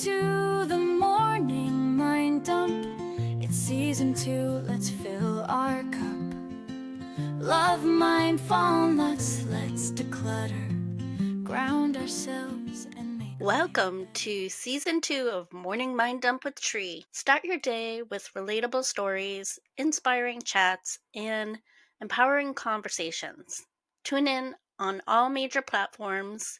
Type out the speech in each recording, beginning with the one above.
to the morning mind dump. It's season 2, let's fill our cup. Love, mind, fall nuts, let's declutter. Ground ourselves and make. Welcome to Season 2 of Morning Mind Dump with Tree. Start your day with relatable stories, inspiring chats, and empowering conversations. Tune in on all major platforms.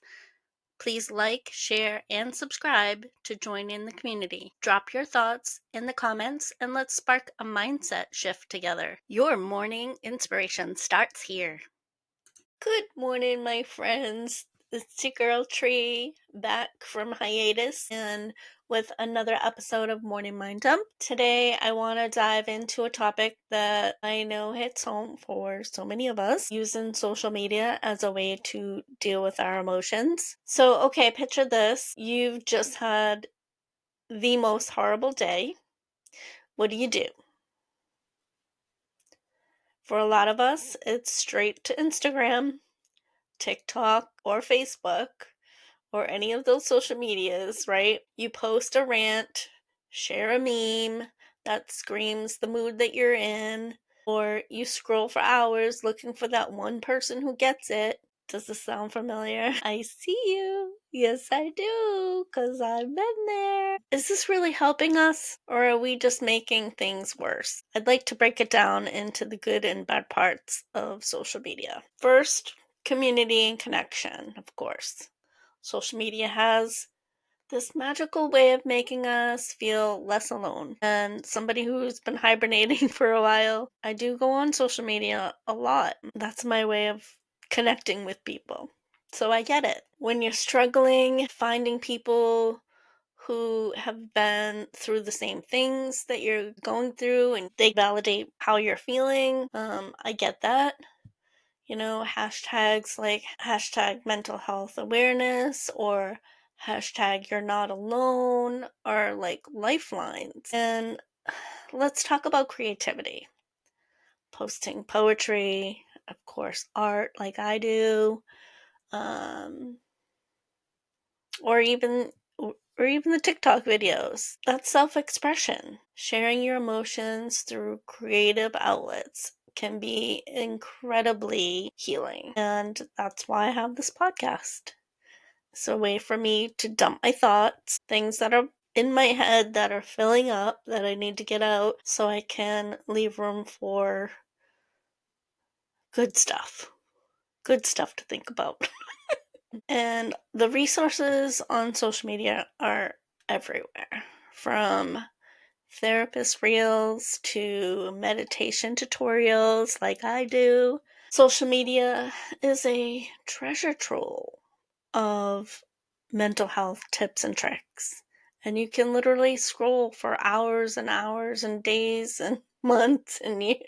Please like, share, and subscribe to join in the community. Drop your thoughts in the comments and let's spark a mindset shift together. Your morning inspiration starts here. Good morning, my friends. It's your girl Tree back from hiatus and with another episode of Morning Mind Dump. Today, I want to dive into a topic that I know hits home for so many of us, using social media as a way to deal with our emotions. So, okay, picture this. You've just had the most horrible day. What do? For a lot of us, it's straight to Instagram, TikTok, or Facebook, or any of those social medias, right? You post a rant, share a meme that screams the mood that you're in, or you scroll for hours looking for that one person who gets it. Does this sound familiar? I see you. Yes, I do, because I've been there. Is this really helping us, or are we just making things worse? I'd like to break it down into the good and bad parts of social media. First, community and connection, of course. Social media has this magical way of making us feel less alone. And somebody who's been hibernating for a while, I do go on social media a lot. That's my way of connecting with people. So I get it. When you're struggling, finding people who have been through the same things that you're going through and they validate how you're feeling, I get that. Hashtags like hashtag mental health awareness or hashtag you're not alone are like lifelines. And let's talk about creativity. Posting poetry, of course, art like I do, or even the TikTok videos. That's self-expression. Sharing your emotions through creative outlets can be incredibly healing. And that's why I have this podcast. It's a way for me to dump my thoughts, things that are in my head that are filling up that I need to get out so I can leave room for good stuff. Good stuff to think about. And the resources on social media are everywhere, from therapist reels to meditation tutorials like I do. Social media is a treasure trove of mental health tips and tricks. And you can literally scroll for hours and hours and days and months and years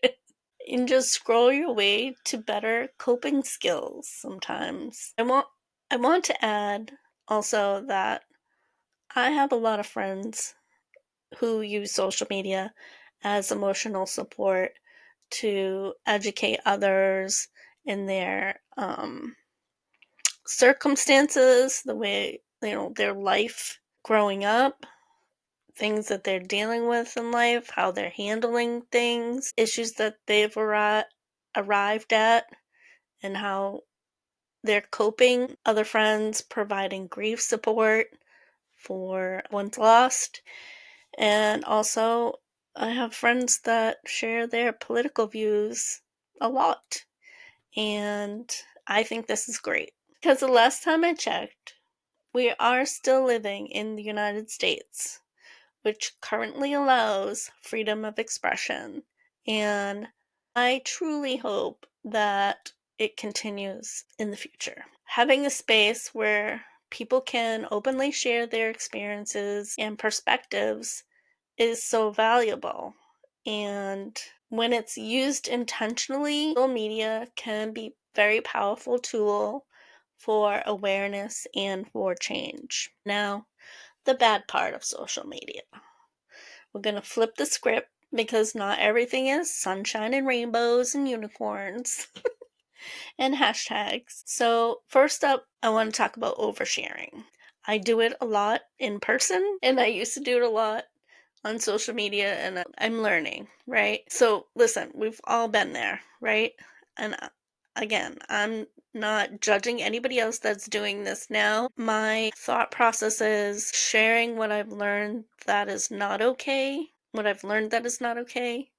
and just scroll your way to better coping skills sometimes. I want to add also that I have a lot of friends who use social media as emotional support to educate others in their circumstances, the way, their life growing up, things that they're dealing with in life, how they're handling things, issues that they've arrived at, and how they're coping. Other friends providing grief support for one's lost. And also, I have friends that share their political views a lot. And I think this is great. Because the last time I checked, we are still living in the United States, which currently allows freedom of expression. And I truly hope that it continues in the future. Having a space where people can openly share their experiences and perspectives is so valuable. And when it's used intentionally, social media can be a very powerful tool for awareness and for change. Now, the bad part of social media. We're going to flip the script because not everything is sunshine and rainbows and unicorns and hashtags. So, first up, I want to talk about oversharing. I do it a lot in person, and I used to do it a lot on social media, and I'm learning, right? So listen, we've all been there, right? And again, I'm not judging anybody else that's doing this now. My thought process is sharing what I've learned that is not okay, what I've learned that is not okay.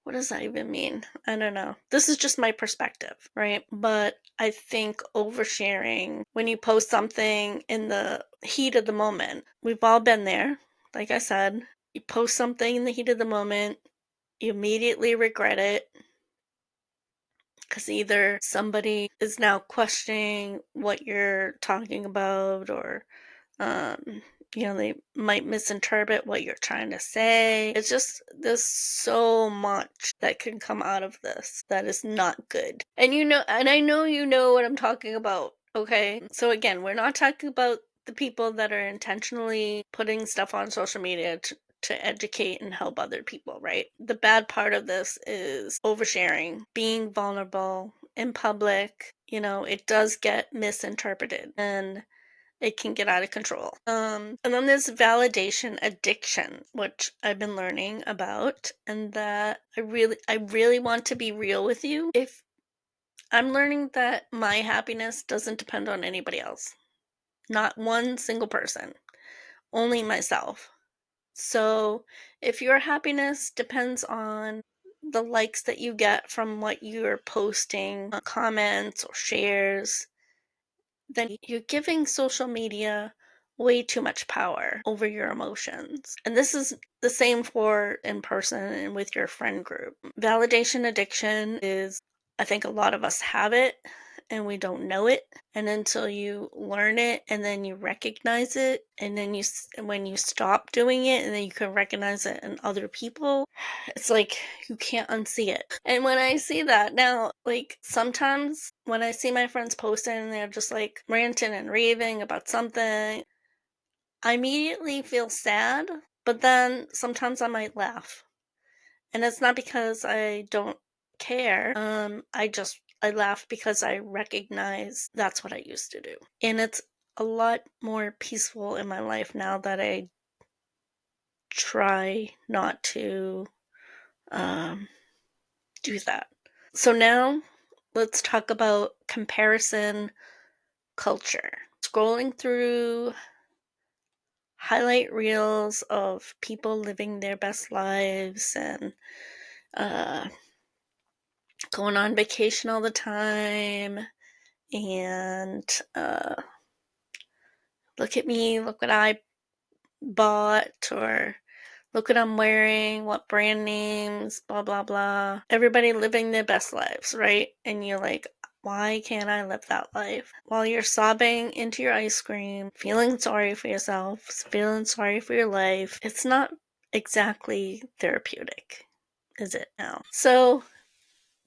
What does that even mean? I don't know. This is just my perspective, right? But I think oversharing when you post something in the heat of the moment, we've all been there. Like I said, you post something in the heat of the moment, you immediately regret it because either somebody is now questioning what you're talking about, or um they might misinterpret what you're trying to say. It's just, there's so much that can come out of this that is not good. And I know you know what I'm talking about, okay? So again, we're not talking about the people that are intentionally putting stuff on social media to educate and help other people, right? The bad part of this is oversharing, being vulnerable in public. It does get misinterpreted, and it can get out of control. And then there's validation addiction, which I've been learning about, and that I really want to be real with you. If I'm learning that my happiness doesn't depend on anybody else, not one single person, only myself. So if your happiness depends on the likes that you get from what you're posting, comments or shares, then you're giving social media way too much power over your emotions. And this is the same for in person and with your friend group. Validation addiction is, I think a lot of us have it and we don't know it. And until you learn it and then you recognize it, and then when you stop doing it and then you can recognize it in other people, it's like you can't unsee it. And when I see that now, like sometimes when I see my friends posting and they're just like ranting and raving about something, I immediately feel sad, but then sometimes I might laugh. And it's not because I don't care. I laugh because I recognize that's what I used to do. And it's a lot more peaceful in my life now that I try not to um, do that. So now let's talk about comparison culture. Scrolling through highlight reels of people living their best lives and uh, going on vacation all the time, and look at me, look what I bought, or look what I'm wearing, what brand names, blah, blah, blah. Everybody living their best lives, right? And you're like, why can't I live that life? While you're sobbing into your ice cream, feeling sorry for yourself, feeling sorry for your life, it's not exactly therapeutic, is it now? So,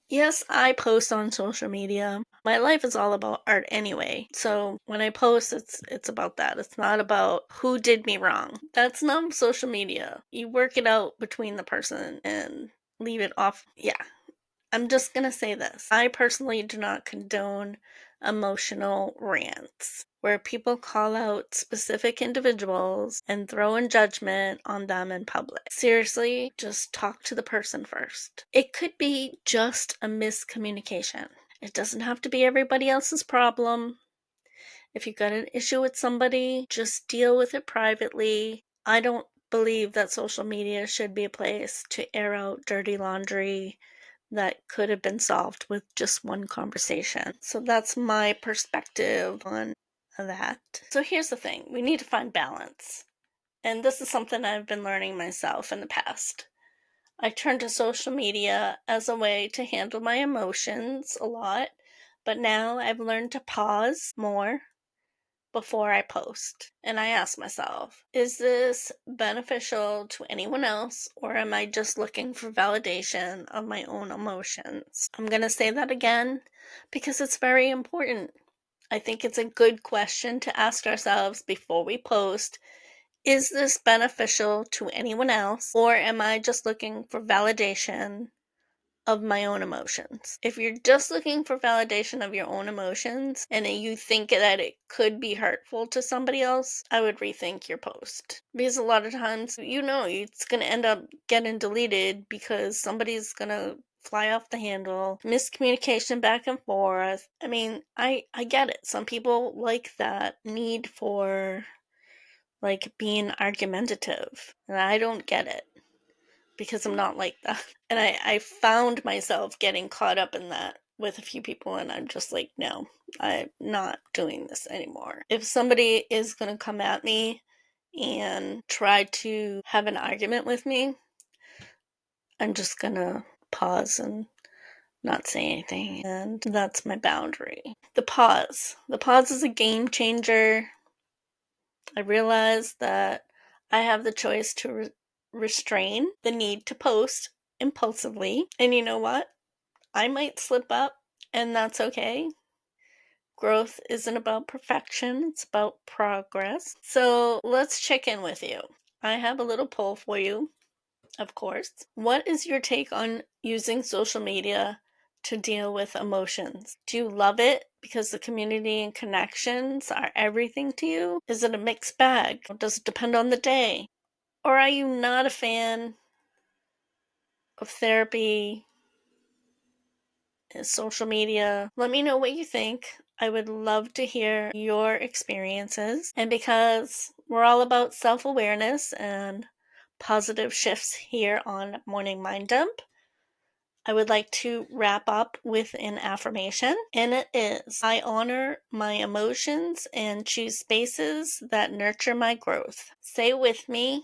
yes, I post on social media. My life is all about art anyway. So when I post, it's about that. It's not about who did me wrong. That's not social media. You work it out between the person and leave it off. Yeah. I'm just going to say this. I personally do not condone emotional rants where people call out specific individuals and throw in judgment on them in public. Seriously, just talk to the person first. It could be just a miscommunication. It doesn't have to be everybody else's problem. If you've got an issue with somebody, just deal with it privately. I don't believe that social media should be a place to air out dirty laundry that could have been solved with just one conversation. So that's my perspective on that. So here's the thing, we need to find balance. And this is something I've been learning myself in the past. I turn to social media as a way to handle my emotions a lot, but now I've learned to pause more before I post. And I ask myself, is this beneficial to anyone else, or am I just looking for validation of my own emotions? I'm going to say that again because it's very important. I think it's a good question to ask ourselves before we post. Is this beneficial to anyone else, or am I just looking for validation of my own emotions. If you're just looking for validation of your own emotions and you think that it could be hurtful to somebody else, I would rethink your post. Because a lot of times, it's going to end up getting deleted because somebody's going to fly off the handle, miscommunication back and forth. I mean, I get it. Some people like that need for like being argumentative, and I don't get it because I'm not like that. And I found myself getting caught up in that with a few people, and I'm just like, no, I'm not doing this anymore. If somebody is going to come at me and try to have an argument with me, I'm just going to pause and not say anything. And that's my boundary. The pause. The pause is a game changer. I realized that I have the choice to restrain the need to post impulsively. And you know what? I might slip up, and that's okay. Growth isn't about perfection, it's about progress. So let's check in with you. I have a little poll for you, of course. What is your take on using social media to deal with emotions? Do you love it because the community and connections are everything to you? Is it a mixed bag? Does it depend on the day? Or are you not a fan of therapy and social media? Let me know what you think. I would love to hear your experiences. And because we're all about self-awareness and positive shifts here on Morning Mind Dump, I would like to wrap up with an affirmation, and it is: I honor my emotions and choose spaces that nurture my growth. Say it with me,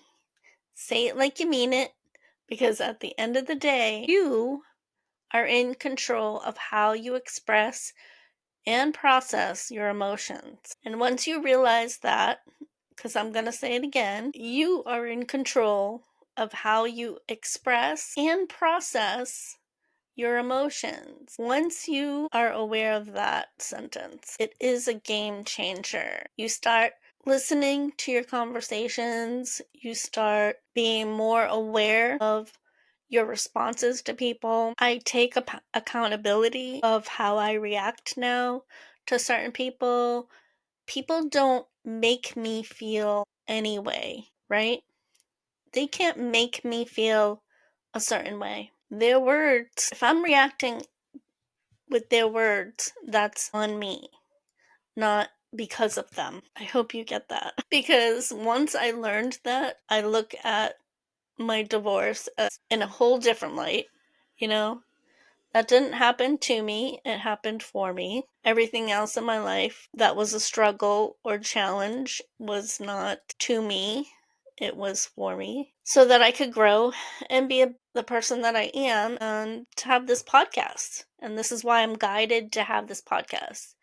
say it like you mean it, because at the end of the day, you are in control of how you express and process your emotions. And once you realize that, because I'm going to say it again, you are in control of how you express and process your emotions. Once you are aware of that sentence, it is a game changer. You start listening to your conversations, you start being more aware of your responses to people. I take accountability of how I react now to certain people. People don't make me feel any way, right? They can't make me feel a certain way. Their words, if I'm reacting with their words, that's on me, not because of them. I hope you get that. Because once I learned that, I look at my divorce in a whole different light. You know, that didn't happen to me, it happened for me. Everything else in my life that was a struggle or challenge was not to me, it was for me, so that I could grow and be the person that I am, and to have this podcast. And this is why I'm guided to have this podcast,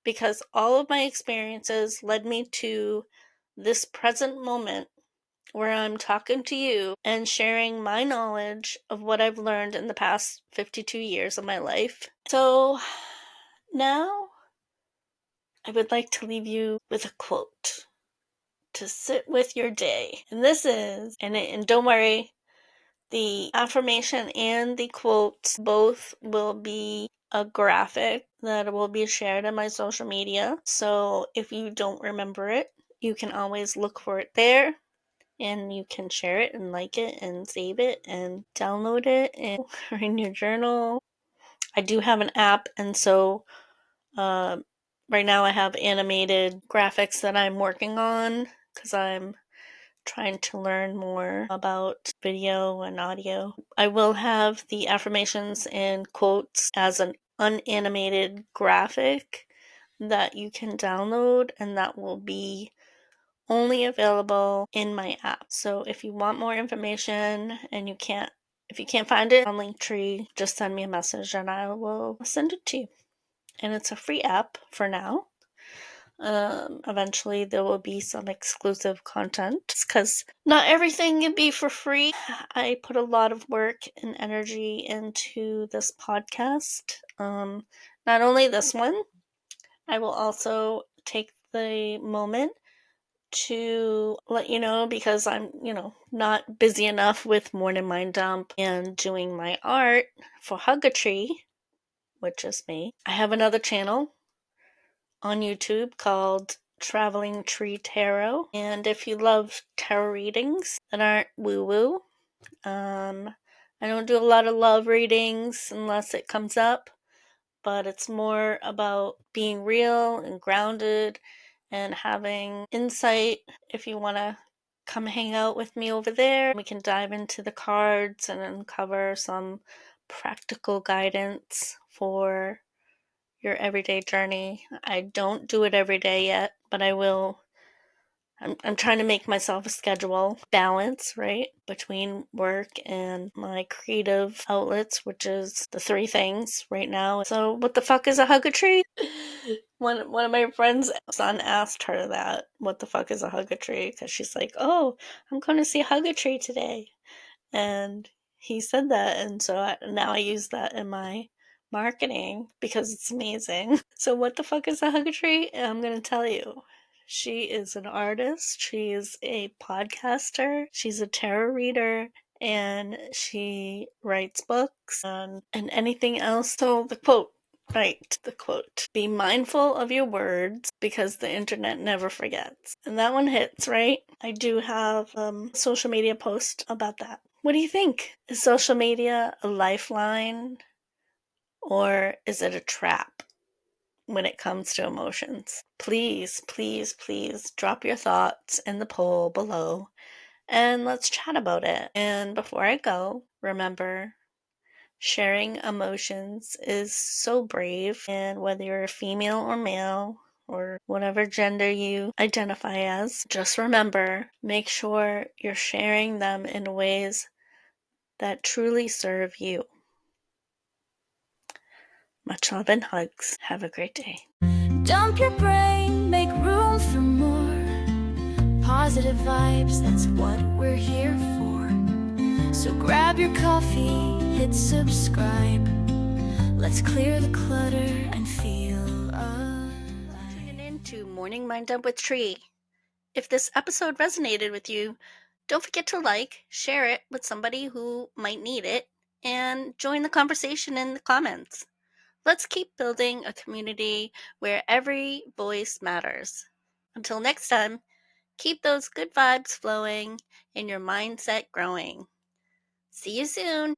because all of my experiences led me to this present moment where I'm talking to you and sharing my knowledge of what I've learned in the past 52 years of my life. So now I would like to leave you with a quote to sit with your day. And this is, and don't worry, the affirmation and the quotes both will be a graphic that will be shared on my social media. So if you don't remember it, you can always look for it there, and you can share it and like it and save it and download it and in your journal. I do have an app, and so right now I have animated graphics that I'm working on because I'm trying to learn more about video and audio. I will have the affirmations and quotes as an unanimated graphic that you can download, and that will be only available in my app. So if you want more information and if you can't find it on Linktree, just send me a message and I will send it to you. And it's a free app for now. Eventually there will be some exclusive content because not everything can be for free. I put a lot of work and energy into this podcast. Not only this one, I will also take the moment to let you know because I'm, not busy enough with Morning Mind Dump and doing my art for Hug a Tree, which is me. I have another channel on YouTube called Traveling Trie Tarot. And if you love tarot readings that aren't woo-woo, I don't do a lot of love readings unless it comes up, but it's more about being real and grounded and having insight. If you want to come hang out with me over there, we can dive into the cards and uncover some practical guidance for your everyday journey. I don't do it every day yet, but I will. I'm trying to make myself a schedule balance, right, between work and my creative outlets, which is the three things right now. So, what the fuck is a hug a tree? One of my friends' son asked her that, what the fuck is a hug a tree? Because she's like, oh, I'm going to see hug a tree today. And he said that, and so now I use that in my marketing because it's amazing. So what the fuck is a hug a tree? I'm going to tell you. She is an artist, she is a podcaster, she's a tarot reader, and she writes books and anything else. So the quote, right, the quote, be mindful of your words because the internet never forgets. And that one hits, right? I do have a social media post about that. What do you think? Is social media a lifeline or is it a trap when it comes to emotions? Please, please, please drop your thoughts in the poll below and let's chat about it. And before I go, remember, sharing emotions is so brave, and whether you're a female or male, or whatever gender you identify as, just remember, make sure you're sharing them in ways that truly serve you. Much love and hugs. Have a great day. Dump your brain, make room for more positive vibes, that's what we're here for. So grab your coffee, hit subscribe. Let's clear the clutter and feel alive. Tuning in to Morning Mind Up with Tree. If this episode resonated with you, don't forget to like, share it with somebody who might need it, and join the conversation in the comments. Let's keep building a community where every voice matters. Until next time, keep those good vibes flowing and your mindset growing. See you soon.